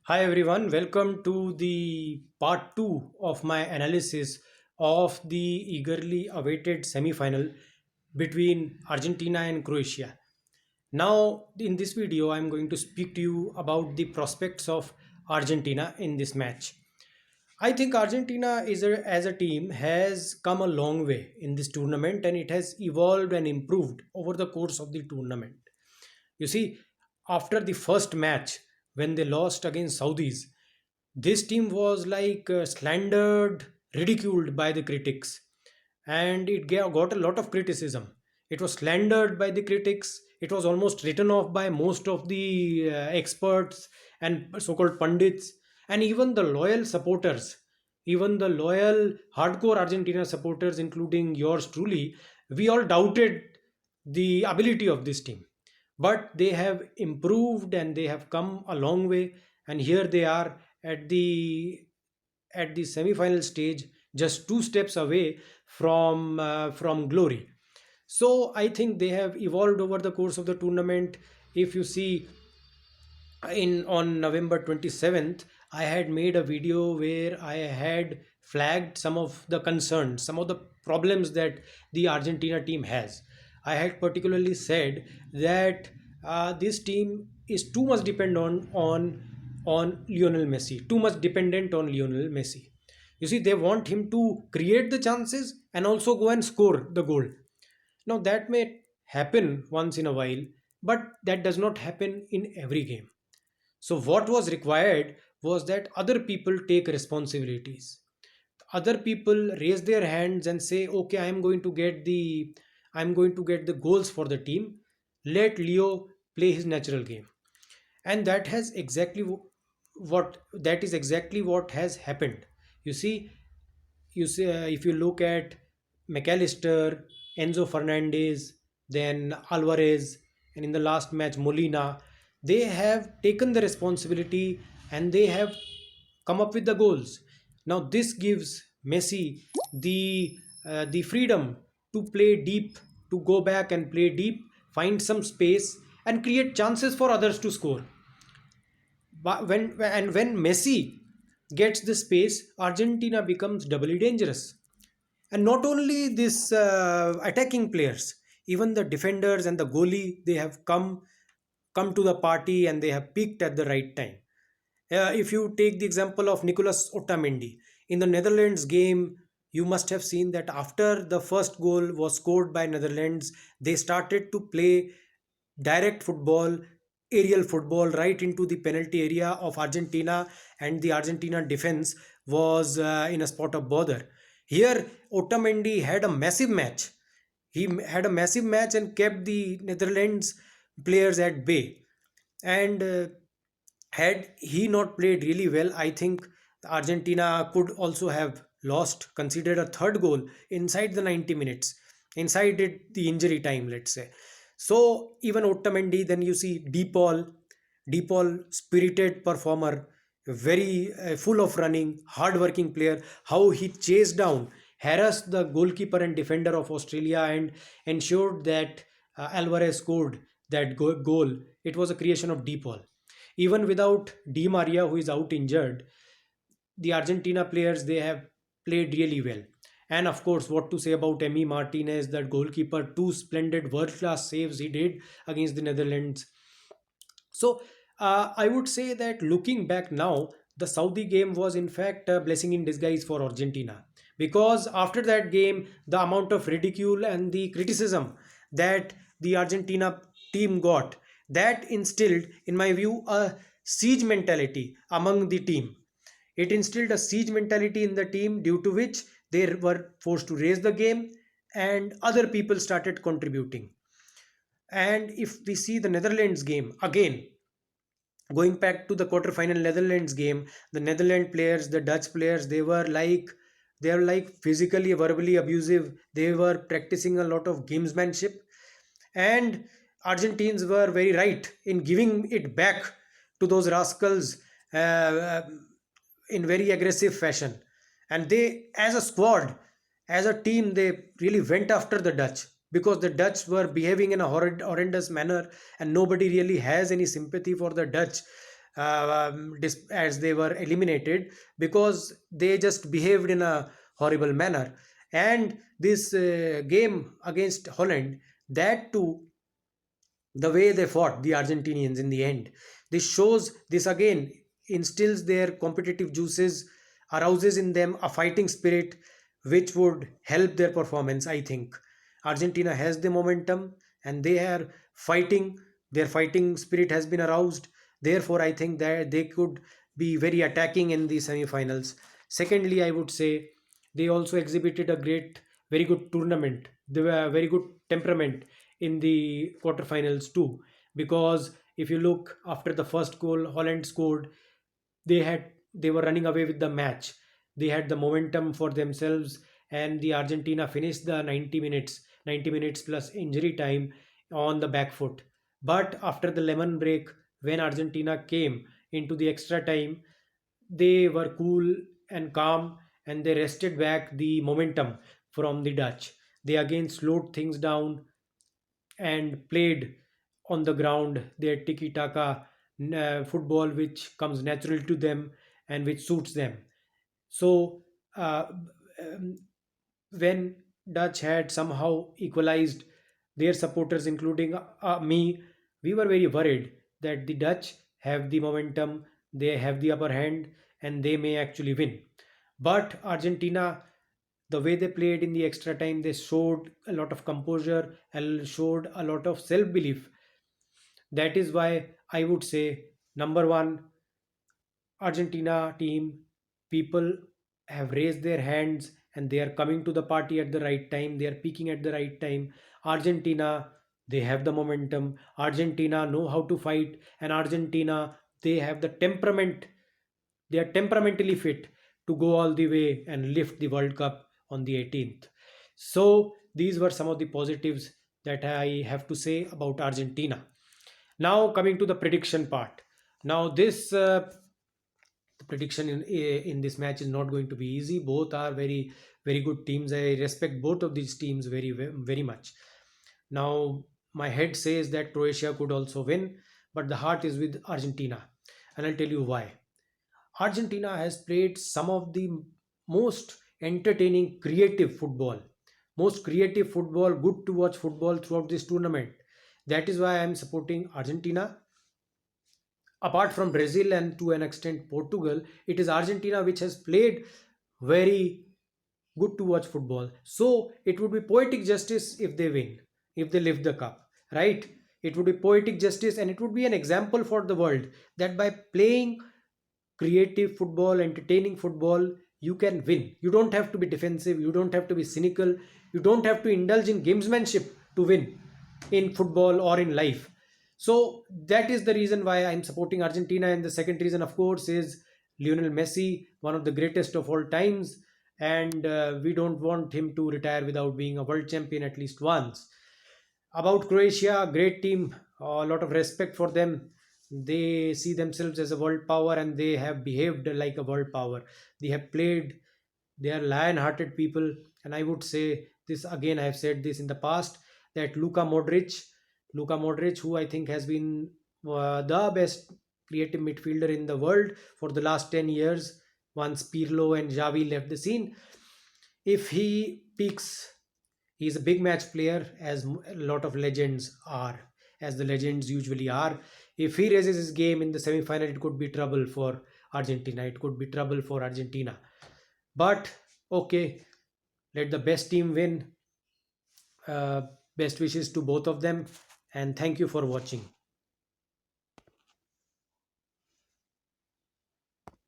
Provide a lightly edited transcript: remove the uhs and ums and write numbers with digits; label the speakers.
Speaker 1: Hi everyone, welcome to the part 2 of my analysis of the eagerly awaited semi-final between Argentina and Croatia. Now, in this video, I'm going to speak to you about the prospects of Argentina in this match. I think Argentina as a team has come a long way in this tournament and it has evolved and improved over the course of the tournament. You see, after the first match, when they lost against Saudis, this team was like slandered, ridiculed by the critics, and got a lot of criticism. It was slandered by the critics. It was almost written off by most of the experts and so-called pundits, and even the loyal supporters, even the loyal hardcore Argentina supporters, including yours truly. We all doubted the ability of this team, but they have improved and they have come a long way, and here they are at the semi-final stage, just two steps away from glory. So I think they have evolved over the course of the tournament. If you see, in on November 27th, I had made a video where I had flagged some of the concerns, some of the problems that the Argentina team has. I had particularly said that this team is too much dependent on Lionel Messi, too much dependent on Lionel Messi. You see, they want him to create the chances and also go and score the goal. Now that may happen once in a while, but that does not happen in every game. So, what was required was that other people take responsibilities. Other people raise their hands and say, "Okay, I'm going to get the goals for the team. Let Leo play his natural game." And that is exactly what has happened. You see, if you look at McAllister, Enzo Fernandez, then Alvarez, and in the last match Molina, they have taken the responsibility and they have come up with the goals. Now this gives Messi the freedom to play deep, to go back and play deep, find some space, and create chances for others to score. But when Messi gets the space, Argentina becomes doubly dangerous. And not only this attacking players, even the defenders and the goalie, they have come to the party and they have peaked at the right time. If you take the example of Nicolas Otamendi in the Netherlands game, you must have seen that after the first goal was scored by Netherlands, they started to play direct football, aerial football right into the penalty area of Argentina, and the Argentina defense was in a spot of bother. Here, Otamendi had a massive match. Had a massive match and kept the Netherlands players at bay. And had he not played really well, I think Argentina could also have lost, considered a third goal inside the 90 minutes, inside the injury time, let's say. So even Otamendi, then you see DePaul, spirited performer, very full of running, hard-working player. How he chased down, harassed the goalkeeper and defender of Australia, and ensured that Alvarez scored that goal. It was a creation of DePaul. Even without Di Maria, who is out injured, the Argentina players, they have played really well. And of course, what to say about Emi Martinez, that goalkeeper, two splendid world class saves he did against the Netherlands. So I would say that looking back now, the Saudi game was in fact a blessing in disguise for Argentina, because after that game, the amount of ridicule and the criticism that the Argentina team got, that instilled, in my view, a siege mentality among the team. It instilled a siege mentality in the team, due to which they were forced to raise the game and other people started contributing. And if we see the Netherlands game again, going back to the quarterfinal Netherlands game, the Netherlands players, the Dutch players, they were like physically, verbally abusive. They were practicing a lot of gamesmanship, and Argentines were very right in giving it back to those rascals in very aggressive fashion. And they, as a squad, as a team, they really went after the Dutch, because the Dutch were behaving in a horrendous manner, and nobody really has any sympathy for the Dutch. as they were eliminated because they just behaved in a horrible manner. And this game against Holland, that too, the way they fought the Argentinians in the end. This again instills their competitive juices, arouses in them a fighting spirit which would help their performance. I think Argentina has the momentum and they are fighting. Their fighting spirit has been aroused. Therefore, I think that they could be very attacking in the semi-finals. Secondly, I would say they also exhibited a very good tournament. They were very good temperament in the quarterfinals too. Because if you look after the first goal, Holland scored. They were running away with the match. They had the momentum for themselves, and the Argentina finished the 90 minutes plus injury time on the back foot. But after the lemon break, when Argentina came into the extra time, they were cool and calm, and they wrested back the momentum from the Dutch. They again slowed things down and played on the ground their tiki taka football, which comes natural to them and which suits them. So, um, when Dutch had somehow equalized, their supporters, including me, we were very worried that the Dutch have the momentum, they have the upper hand, and they may actually win. But Argentina, the way they played in the extra time, they showed a lot of composure and showed a lot of self belief. That is why I would say number one, Argentina team, people have raised their hands and they are coming to the party at the right time. They are peaking at the right time. Argentina, they have the momentum. Argentina know how to fight, and Argentina, they have the temperament. They are temperamentally fit to go all the way and lift the World Cup on the 18th. So these were some of the positives that I have to say about Argentina. Now coming to the prediction part. Now this the prediction in this match is not going to be easy. Both are very good teams. I respect both of these teams very much. Now my head says that Croatia could also win, but the heart is with Argentina, and I'll tell you why. Argentina has played some of the most entertaining, creative football, good to watch football throughout this tournament. That is why I am supporting Argentina. Apart from Brazil and to an extent Portugal, it is Argentina which has played very good to watch football. So it would be poetic justice if they win, if they lift the cup, right? It would be poetic justice, and it would be an example for the world that by playing creative football, entertaining football, you can win. You don't have to be defensive, you don't have to be cynical, you don't have to indulge in gamesmanship to win in football or in life. So that is the reason why I'm supporting Argentina. And the second reason, of course, is Lionel Messi, one of the greatest of all times. And we don't want him to retire without being a world champion at least once. About Croatia, great team, a lot of respect for them. They see themselves as a world power and they have behaved like a world power. They have played, they are lion hearted people. And I would say this again, I have said this in the past, that Luka Modric, who I think has been the best creative midfielder in the world for the last 10 years, once Pirlo and Xavi left the scene. If he peaks, he's a big match player, as a lot of legends are, as the legends usually are. If he raises his game in the semi final, it could be trouble for Argentina. It could be trouble for Argentina. But okay, let the best team win. Best wishes to both of them, and thank you for watching.